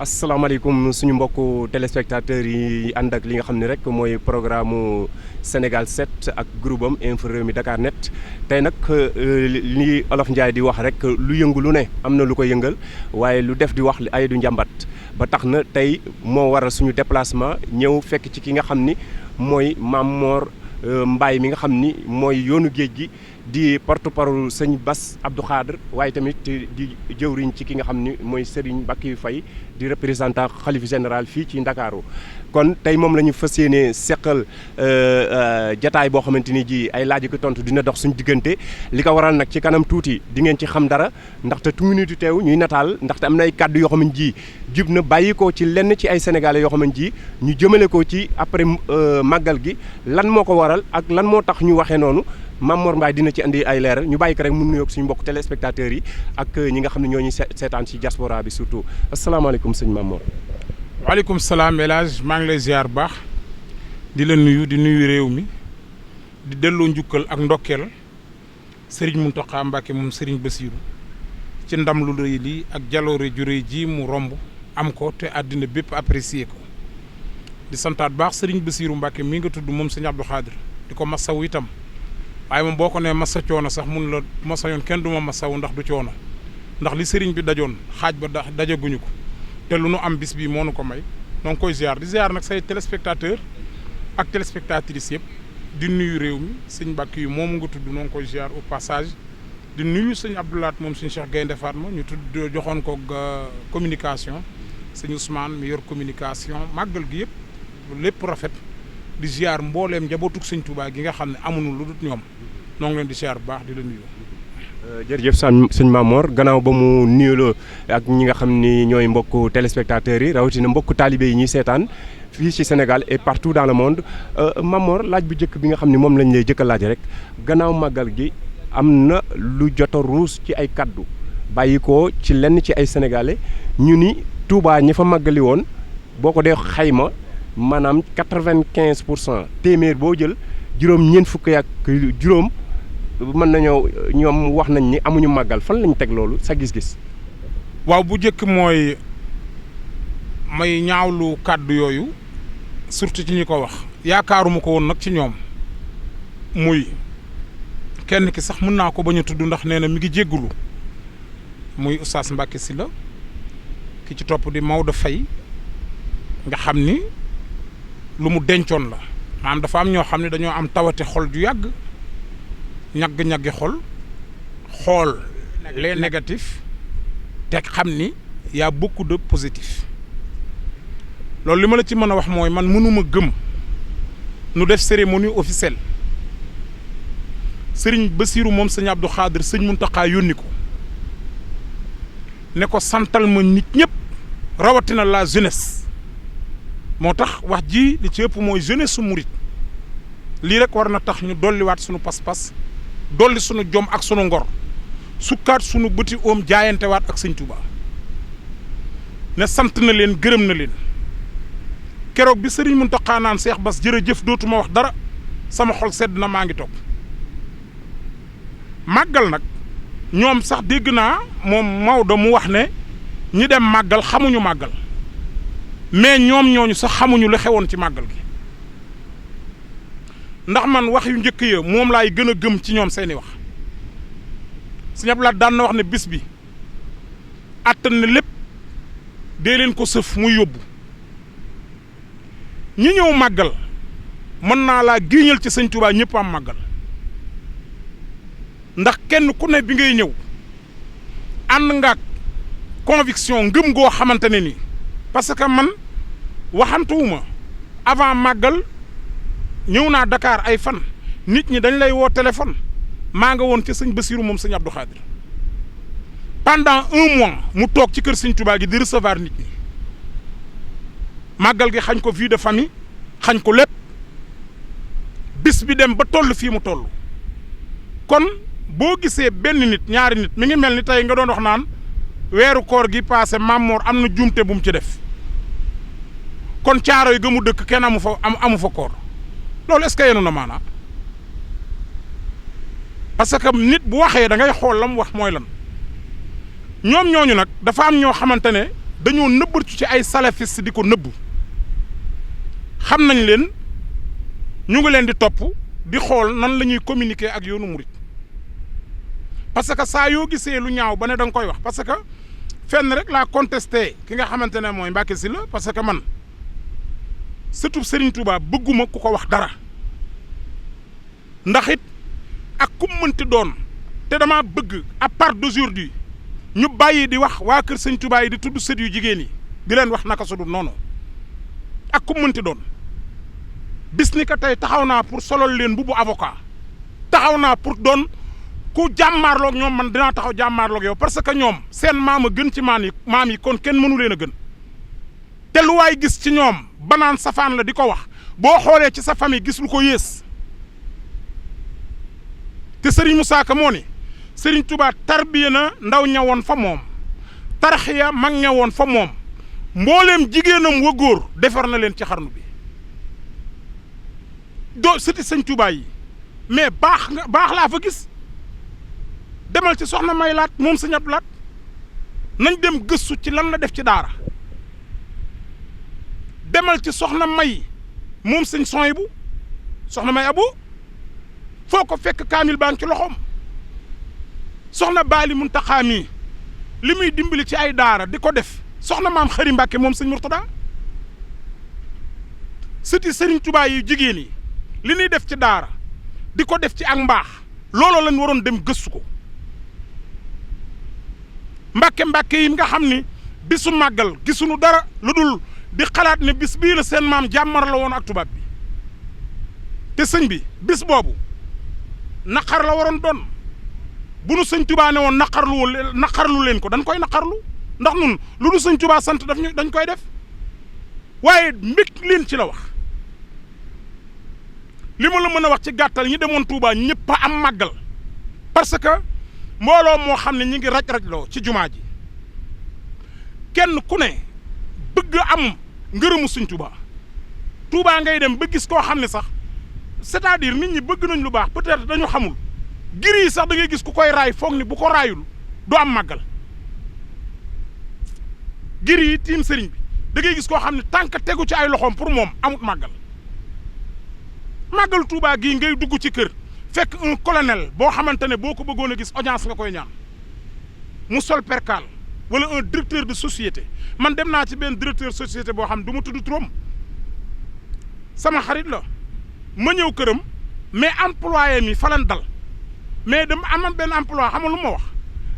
asalaamaaleykum suñu mbokku téléspectateurs yi ànd ak li nga xam ne rek mooy programme Sénégal 7 ak groupe am Infos Rewmi Dakar Net tey nag li Olof Ndiaye di wax rek lu yëngu lu ne am na lu ko yëngal waaye lu def di wax ay du njàmbat ba tax na tey moo waral suñu déplacement ñëw fekk ci ki nga xam ni mooy Mame Mor Mbaye mi nga xam ni mooy yoonu géej gi di porte-parole sëñ Bass Abdou Khadre waaye tamit di jëwriñ ci ki nga xam ni mooy Serigne Mbacké Faye di représentant xalif général fii ci Ndakaaru kon tey moom la ñu fas yéene seqal jataay boo xamante ni ji ay laaj ko tontu dina dox suñu diggante li ko waral nag ci kanam tuuti di ngeen ci xam dara ndaxte tu minutes teew ñuy nataal ndaxte am na ay kàddu yoo xam ne ji jub na bàyyi ko ci lenn ci ay sénégalais yoo xam ne ji ñu jëmale ko ci après màggal gi lan moo ko waral ak lan moo tax ñu waxee noonu Mame Mor Mbaye dina ci andi ay leeral ñu bàyyi ko rek mu nuyoog suñu mbokk téléspectateurs yi ak ñi nga xam ne ñoo ñuy seetaan ci diaspora bi surtout asalaamaaleykum sëñ Mame Mor. waaleykum salaam El Hadj maa ngi lay ziar baax di la nuyu di nuyu réew mi di delloo njukkal ak ndokkeel Serigne Mountakha Mbacké moom Serigne Bassirou ci ndam lu rëy lii ak jaloore ju rëy ji mu romb am ko te àddina bépp apprécier ko di santaat baax Serigne Bassirou Mbacké mi nga tudd moom sëñ Abdou Khadre di ko masawu itam. waaye moom boo ko nee masa coono sax mun la masa yoon kenn du ma masawu ndax du coono ndax li sëriñ bi dajoon xaaj ba dajaguñu ko te lu nu am bis bii moo nu ko may donc koy ziar di ziar nag say téléspectateur ak téléspectatrices yëpp di nuyu réew mi sëñ Mbàkke yu moom nga tudd noo ngi koy ziar au passage di nuyu sëñ Abdoulaat moom sëñ Cheikh Gaynde Fatma ñu tudd joxoon ko communication sëñ Ousmane mi yor communication màggal gi yëpp lépp rafet di ziar mbooleem njabootug sëñ Touba gi nga xam ne amuñu lu dul ñoom noo ngi leen di ziar bu baax di la nuyu. jërëjëf sëñ Mame Mor gannaaw ba mu nuyuloo ak ñi nga xam ni ñooy mbokku téléspectateurs yi rawatina mbokku taalibe yi ñuy seetaan fii ci Sénégal et partout dans le monde Mame Mor laaj bu njëkk bi nga xam ni moom lañ lay jëkk a laaj rek gannaaw màggal gi am na lu jot a ruus ci ay kaddu bàyyi ko ci lenn ci ay sénégalais ñu ni Touba ñi fa màggali woon boo ko dee xayma. maanaam 95% téeméer boo jël juróom-ñeent fukk ak juróom mën nañoo ñoom wax nañ ni amuñu màggal fan lañ teg loolu sa gis-gis. waaw bu njëkk mooy may ñaawlu kàddu yooyu surtout ci ñi ko wax yaakaaruma ko woon nag ci ñoom muy kenn ki sax mën naa ko bañ a tudd ndax nee na mi ngi jéggulu muy Oustaz Mbacké Sylla ki ci topp di Maodo Faye nga xam ni. lu mu dencoon la maanaam dafa am ñoo xam ne dañoo am tawate xol ju yàgg ñagg-ñaggi xool les négatifs te xam ni y a beaucoup de positifs loolu li ma la ci mën a wax mooy man mënuma gëm nu def cérémonie officielle sëriñ Bassirou moom sëñ Abdou Khadre sëñ Mountakha yónni ko ne ko santal ma nit ñëpp rawatina la jeunesse moo tax wax ji li ci ëpp mooy jeunesse su murit lii rek war na tax ñu dolliwaat sunu pas-pas dolli sunu jom ak sunu ngor sukkaat sunu bëti oom jaayantewaat ak sëñ Touba ne sant na leen gërëm na leen keroog bi sëriñ Mountakha naan Seex Bass jërëjëf dootuma wax dara sama xol sedd na maa ngi toog màggal nag ñoom sax dégg naa moom Maodo mu wax ne ñi dem màggal xamuñu màggal mais ñoom ñooñu sax xamuñu lu xewoon ci màggal gi ndax man wax yu njëkk ya moom laay gën a gëm ci ñoom seeni wax Sëñ Abdou Lahad daan na wax ne bis bi àttan na lépp dee leen ko sëf muy yóbbu ñi ñëw màggal mën naa laa géñal ci sëñ Touba ñëpp am màggal ndax kenn ku ne bi ngay ñëw ànd nga ak conviction ngëm goo xamante ne ni parce que man waxantuwuma avant màggal ñëw naa Dakar ay fan nit ñi dañ lay woo téléphone maa nga woon ci sëñ Bassirou moom sëñ Abdou Khadre pendant 1 mois mu toog ci kër sëñ Touba gi di recevoir nit ñi màggal gi xañ ko vie de famille xañ ko lépp bis bi dem ba toll fii mu toll kon boo gisee benn nit ñaari nit mi ngi mel ni tey nga doon wax naan weeru koor gi passé Mame Mor am na jumte bu mu ci def kon caaro yi ga mu dëkk kenn amu fa koor loolu est-ce que yenu na maanaa parce que nit bu waxee da ngay xool la mu wax mooy lan ñoom ñooñu nag dafa am ñoo xamante ne dañoo nëbbatu ci ay salafiste di ko nëbbu xam nañ leen ñu ngi leen di topp di xool nan la ñuy communiquer ak yoonu murit parce que saa yoo gisee lu ñaaw ba ne da nga koy wax parce que fenn rek laa contesté ki nga xamante ne mooy Mbacké Sylla parce que man surtout Serigne Touba bëgguma ku ko wax dara ndax it ak ku mënti doon te dama bëgg à part d'aujourd'hui ñu bàyyi di wax waa kër Serigne Touba yi di tudd sët yu jigéen yi di leen wax naka su dul noonu ak ku mënti doon bis ni ko tey taxaw naa pour solol leen bu avocat taxaw naa pour doon ku jàmmaarloog ñoom man dinaa taxaw jàmmaarloog yow parce que ñoom seen maam a gën ci maam yi kon kenn mënu leen a gën te lu waay gis ci ñoom banaan safaan la di ko wax boo xoolee ci sa famille gis lu ko yées te Serigne Moussa Ka moo ni Serigne Touba tarbiya na ndaw ñawoon fa moom tarxiya mag ñawoon fa moom mbooleem jigéenam wa góor defar na leen ci xarnu bi doo sëti Serigne Touba yi mais baax laa fa gis demal ci soxna May Laat moom Serigne Abdou Lahat nañ dem gëstu ci lan la def ci daara demal ci soxna May moom Serigne Souhaïbou soxna May Abou foo ko fekk kaamil baa ngi ci loxoom soxna Baali Muntaxa mi li muy dimbali ci ay daara di ko def soxna maam Xari Mbàkke moom Serigne Mourtada sëti Serigne Touba yi jigéen yi li ñuy def ci daara di ko def ci ak mbaax looloo lañ waroon dem gëstu ko mbàkke yi nga xam ni bisu màggal gisuñu dara lu dul di xalaat ne bis bii la seen maam jàmmar la woon ak tubaab bi te sëñ bi bis boobu naqar la waroon doon bu nu sëñ Touba ne woon naqarlu leen ko dañ koy naqarlu ndax nun lu nu sëñ Touba sant dañ koy def waaye mbég leen ci la wax li ma la mën a wax ci gàttal ñi demoon Touba ñëpp a am màggal parce que mbooloo moo xam ne ñi ngi raj-rajloo ci jumaa ji kenn ku ne bëgg am ngërëmu Sëñ Touba ngay dem ba gis koo xam ne sax c'est-à-dire nit ñi bëgg nañ lu baax peut-être dañu xamul giri yi sax da ngay gis ku koy raay foog ni bu ko raayul du am màggal giri yi tiim sëriñ bi da ngay gis koo xam ne tànk tegu ci ay loxoom pour moom amut màggal màggal Touba gii ngay dugg ci kër fekk un colonel boo xamante ne boo ko bëggoon a gis audience nga koy ñaan mu sol percal wala un directeur de société man dem naa ci benn directeur société boo xam du ma tudd turam sama xarit la ma ñëw këram mais employé mi falan dal mais dama amoon benn emploi xam nga lu ma wax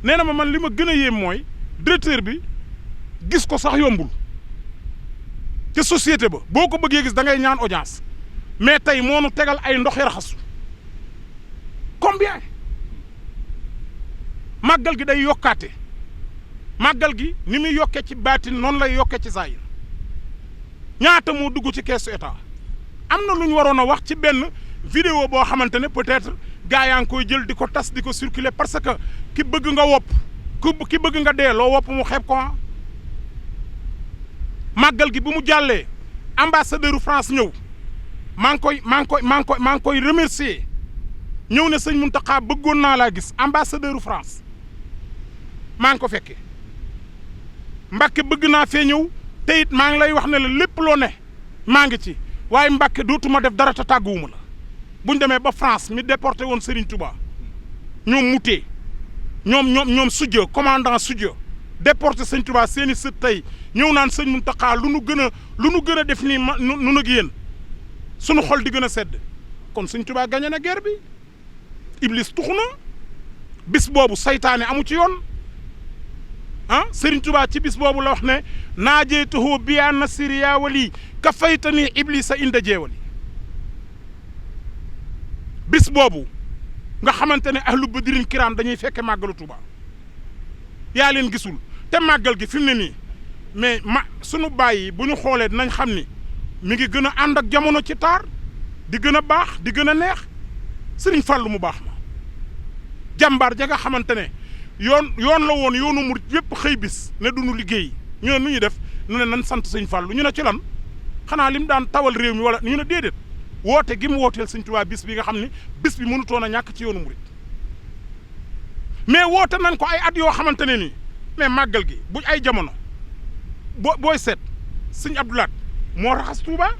nee na ma man li ma gën a yéem mooy directeur bi gis ko sax yombul te société ba boo ko bëggee gis da ngay ñaan audience mais tey moo nu tegal ay ndox yi raxasu combien màggal gi day yokkaate màggal gi ni muy yokkee ci baatin noonu lay yokkee ci saayir ñaata moo dugg ci keesu état am na lu ñu waroon a wax ci benn vidéo boo xamante ne peut-être gaa yaa ngi koy jël di ko tas di ko circuler parce que ki bëgg nga wopp ki bëgg nga dee loo wopp mu xeeb ko màggal gi bu mu jàllee ambassadeur France ñëw maa ngi koy remercier ñëw ne sëñ Mountakha bëggoon naa laa gis ambassadeur France maa ngi ko fekkee Mbàkke bëgg naa fee ñëw te it maa ngi lay wax ne la lépp loo ne maa ngi ci waaye Mbàkke dootuma def dara te tàgguwuma la buñ demee ba France mi déporté woon Serigne Touba ñoom mutee ñoom Sudja commandant Sudja déporté sëñ Touba seeni sët tey ñëw naan sëñ Mountakha lu nu gën a def nii nu nag yéen sunu xol di gën a sedd kon sëñ Touba gagné na guerre bi Iblis tuxu na bis boobu saytaane amu ci yoon Serigne Touba ci bis boobu la wax ne naajeytuhu biya nasiri yaa wali ka faytani iblisa inda jeewali bis boobu nga xamante ne ahlu badrin kiram dañuy fekke màggalu Touba yaa leen gisul te màggal gi fi mu ne nii mais sunu bàyyi bu ñu xoolee dinañ xam ni mi ngi gën a ànd ak jamono ci taar di gën a baax di gën a neex Sëriñ Fàllu mu baax ma jàmbaar ja nga xamante ne yoon la woon yoonu murit yépp xëy bis ne duñu liggéey ñu ne nu ñuy def ñu ne nan sant Sëñ Fàllu ñu ne ci lan xanaa lim daan tawal réew mi wala ñu ne déedéet woote gi mu wooteel Sëñ Tuubaa bis bi nga xam ne bis bi mënutoon a ñàkk ci yoonu murit mais woote nañ ko ay at yoo xamante ne nii mais màggal gi bu ay jamono booy seet sëñ Abdou Lahad moo raxas Touba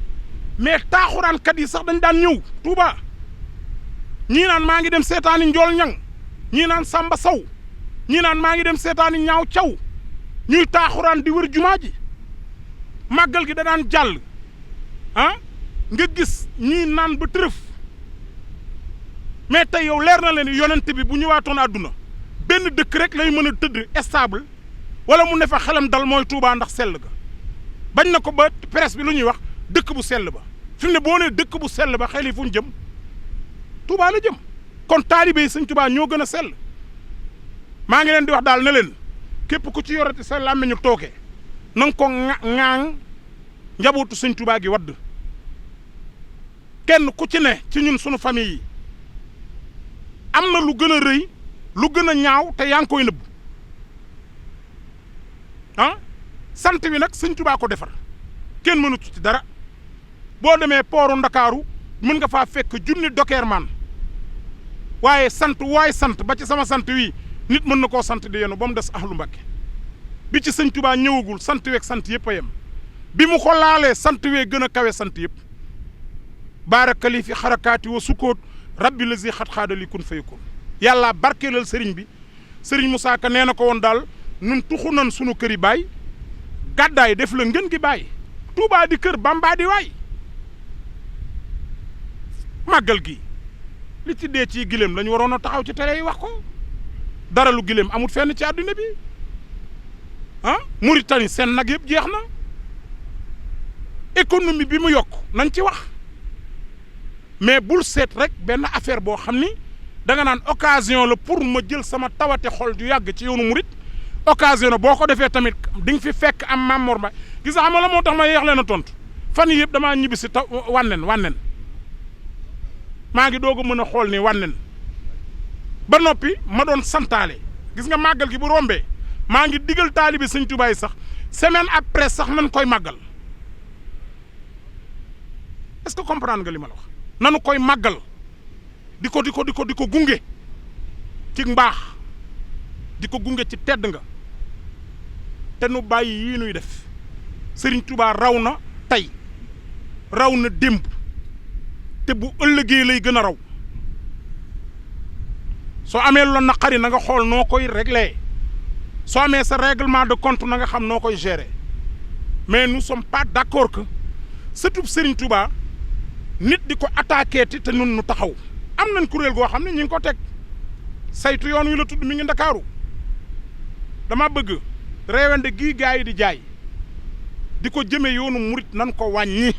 mais taaxuraankat yi sax dañ daan ñëw Touba ñii naan maa ngi dem seetaani Njool Ñang ñii naan Samba Saw ñii naan maa ngi dem seetaani Ñaaw Caw ñuy taaxuraan di wër jumaa ji màggal gi da daan jàll nga gis ñii naan ba tërëf mais tey yow leer na leen yonent bi bu ñëwaatoon àdduna benn dëkk rek lay mën a tëdd stable wala mu ne fa xelam dal mooy Touba ndax sell ga bañ na ko ba presse bi lu ñuy wax dëkk bu sell ba fi mu ne boo nee dëkk bu sell ba xel yi fu ñu jëm Touba la jëm kon taalibe yi sëñ Touba ñoo gën a sell maa ngi leen di wax daal ne leen képp ku ci yorati sa làmmiñu tooke na nga ko ŋaaŋ njabootu sëñ Touba gi wadd kenn ku ci ne ci ñun sunu famille yi am na lu gën a rëy lu gën a ñaaw te yaa ngi koy nëbb sant wi nag sëñ Touba ko defar kenn mënut ci dara boo demee pooru Ndakaaru mën nga faa fekk junni dokeermaan waaye sant ba ci sama sant wi nit mën na koo sant di yenu ba mu des Ahlu Mbakke bi ci sëñ Touba ñëwagul sant weeg sant yëpp a yem bi mu ko laalee sant wee gën a kawe sant yëpp baarakali fi xarakaati wa sukkoot rabbi lazi xat xaadali kun fayakun yàlla barkeelal sëriñ bi sëriñ Moussa Ka nee na ko woon daal nun tuxu nan sunu këri baay gàddaay def la ngën gi baay Touba di kër Bamba di waay màggal gi li ci dee ci gileem lañu waroon a taxaw ci télé yi wax ko dara lu gileem amut fenn ci àdduna bi Mauritanie seen nag yëpp jeex na économie bi mu yokk nañ ci wax mais bul seet rek benn affaire boo xam ni da nga naan occasion la pour ma jël sama tawate xol ju yàgg ci yoonu murit occasion la boo ko defee tamit di nga fi fekk am Mamor Mbaye gis nga xam la moo tax ma yeex leen a tontu fan yii yëpp damaa ñibbi si wànnen maa ngi doog a mën a xool ni wànnen ba noppi ma doon santaale gis nga màggal gi bu rombee maa ngi digal taalibi sëñ Tuubaa yi sax semaine après sax nañ koy màggal est-ce que comprendre nga li ma la wax nanu koy màggal di ko gunge ci mbaax di ko gunge ci tedd nga te nu bàyyi yii nuy def sëriñ Tuubaa raw na tey raw na démb te bu ëllëgee lay gën a raw soo amee lu la naqari na nga xool noo koy régler soo amee sa règlement de compte na nga xam noo koy gérer mais nous sommes pas d'accord que surtout sëriñ Tuubaa nit di ko attaqué te nun nu taxaw am nañ kuréel goo xam ne ñi ngi ko teg saytu yoon wi la tudd mi ngi Ndakaaru dama bëgg réewande gii gaa yi di jaay di ko jëme yoonu murit nan ko wàññi